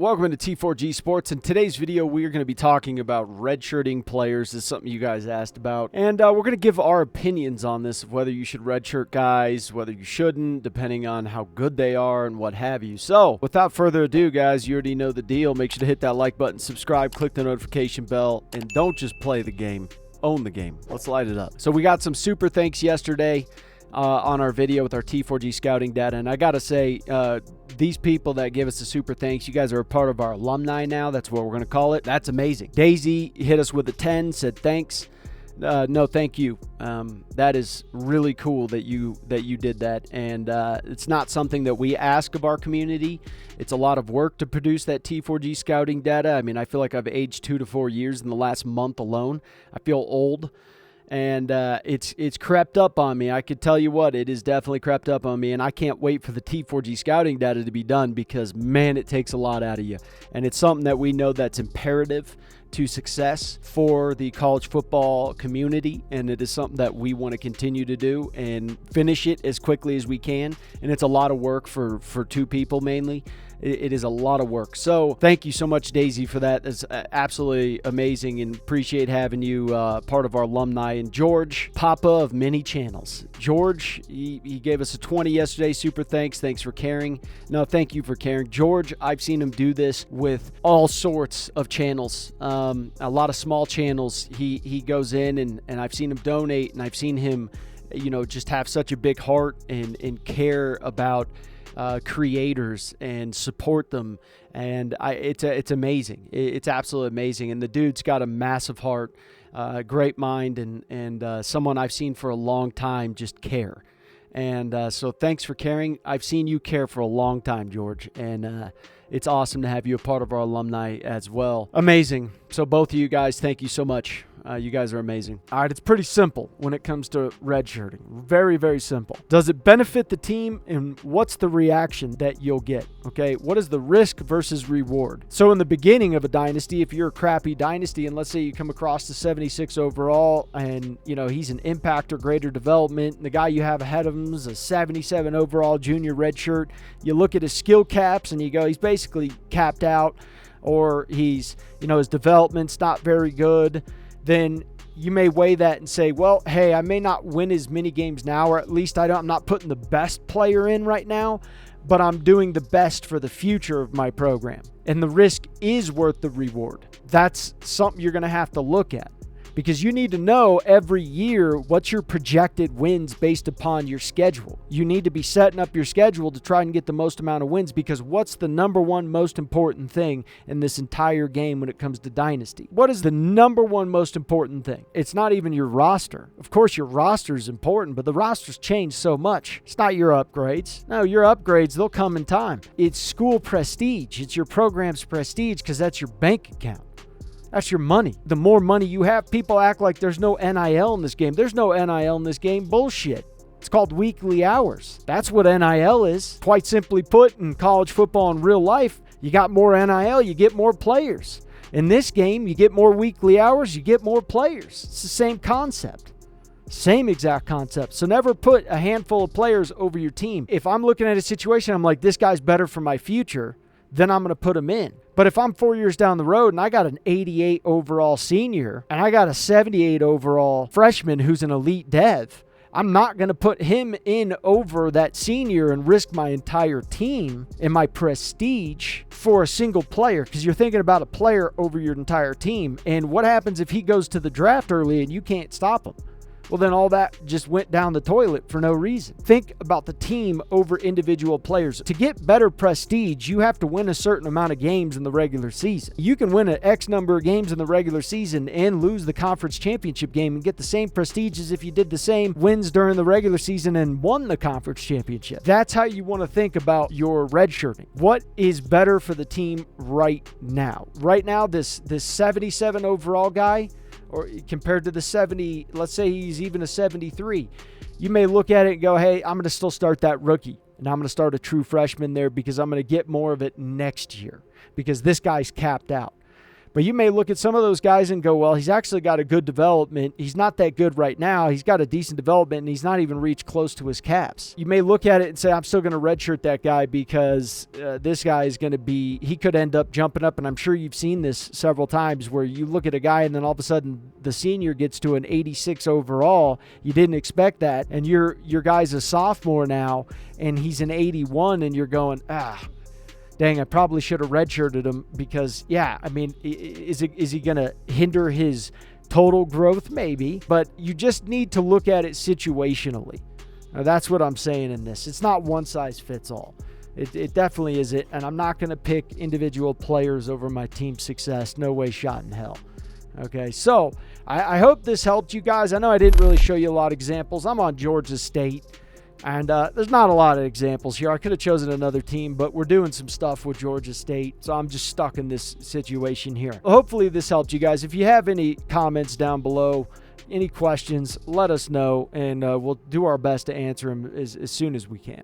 Welcome to T4G Sports. In today's video, we are going to be talking about redshirting players. This is something you guys asked about. And we're going to give our opinions on this, of whether you should redshirt guys, whether you shouldn't, depending on how good they are and what have you. So, without further ado, guys, you already know the deal. Make sure to hit that like button, subscribe, click the notification bell, and don't just play the game, own the game. Let's light it up. So we got some super thanks yesterday on our video with our T4G scouting data, and I gotta say, these people that give us the super thanks, you guys are a part of our alumni now. That's what we're gonna call it. That's amazing. Daisy hit us with a 10, said thanks. No, thank you. That is really cool that you did that, and it's not something that we ask of our community. It's a lot of work to produce that T4G scouting data. I mean, I feel like I've aged 2 to 4 years in the last month alone. I feel old. And it's crept up on me. I could tell you what, it is definitely crept up on me, and I can't wait for the T4G scouting data to be done because, man, it takes a lot out of you. And it's something that we know that's imperative to success for the college football community, and it is something that we want to continue to do and finish it as quickly as we can. And it's a lot of work for two people mainly. It is a lot of work. So thank you so much, Daisy, for that. It's absolutely amazing, and appreciate having you part of our alumni. And George, Papa of many channels. George, he gave us a 20 yesterday. Super thanks. Thanks for caring. No, thank you for caring. George, I've seen him do this with all sorts of channels. A lot of small channels. He goes in, and I've seen him donate, and I've seen him, just have such a big heart and care about creators and support them, and it's amazing. It's absolutely amazing, and the dude's got a massive heart, great mind, and someone I've seen for a long time just care. And so thanks for caring. I've seen you care for a long time, George, and it's awesome to have you a part of our alumni as well. Amazing. So both of you guys, thank you so much. You guys are amazing. All right, it's pretty simple when it comes to redshirting. Very, very simple. Does it benefit the team, and what's the reaction that you'll get? Okay, what is the risk versus reward? So in the beginning of a dynasty, if you're a crappy dynasty, and let's say you come across the 76 overall, and he's an impact or greater development, and the guy you have ahead of him is a 77 overall junior redshirt, you look at his skill caps and you go, he's basically capped out, or he's, his development's not very good. Then you may weigh that and say, well, hey, I may not win as many games now, or at least I'm not putting the best player in right now, but I'm doing the best for the future of my program. And the risk is worth the reward. That's something you're going to have to look at, because you need to know every year what's your projected wins based upon your schedule. You need to be setting up your schedule to try and get the most amount of wins, because what's the number one most important thing in this entire game when it comes to dynasty? What is the number one most important thing? It's not even your roster. Of course, your roster is important, but the roster's changed so much. It's not your upgrades. No, your upgrades, they'll come in time. It's school prestige. It's your program's prestige, because that's your bank account. That's your money. The more money you have, people act like there's no NIL in this game. There's no NIL in this game. Bullshit. It's called weekly hours. That's what NIL is. Quite simply put, in college football and real life, you got more NIL, you get more players. In this game, you get more weekly hours, you get more players. It's the same concept. Same exact concept. So never put a handful of players over your team. If I'm looking at a situation, I'm like, this guy's better for my future, then I'm going to put him in. But if I'm 4 years down the road and I got an 88 overall senior and I got a 78 overall freshman who's an elite dev, I'm not going to put him in over that senior and risk my entire team and my prestige for a single player, because you're thinking about a player over your entire team. And what happens if he goes to the draft early and you can't stop him? Well, then all that just went down the toilet for no reason. Think about the team over individual players. To get better prestige, you have to win a certain amount of games in the regular season. You can win an X number of games in the regular season and lose the conference championship game and get the same prestige as if you did the same wins during the regular season and won the conference championship. That's how you want to think about your redshirting. What is better for the team right now? Right now, this 77 overall guy, or compared to the 70, let's say he's even a 73, you may look at it and go, hey, I'm going to still start that rookie, and I'm going to start a true freshman there because I'm going to get more of it next year because this guy's capped out. But you may look at some of those guys and go, well, he's actually got a good development. He's not that good right now. He's got a decent development, and he's not even reached close to his caps. You may look at it and say, I'm still going to redshirt that guy because this guy is going to be, he could end up jumping up, and I'm sure you've seen this several times where you look at a guy and then all of a sudden the senior gets to an 86 overall. You didn't expect that, and your guy's a sophomore now, and he's an 81, and you're going, dang, I probably should have redshirted him because, yeah, I mean, is he going to hinder his total growth? Maybe, but you just need to look at it situationally. Now, that's what I'm saying in this. It's not one size fits all. It definitely isn't, and I'm not going to pick individual players over my team's success. No way, shot in hell. Okay, so I hope this helped you guys. I know I didn't really show you a lot of examples. I'm on Georgia State. And there's not a lot of examples here. I could have chosen another team, but we're doing some stuff with Georgia State, so I'm just stuck in this situation here. Hopefully this helped you guys. If you have any comments down below, any questions, let us know, and we'll do our best to answer them as soon as we can.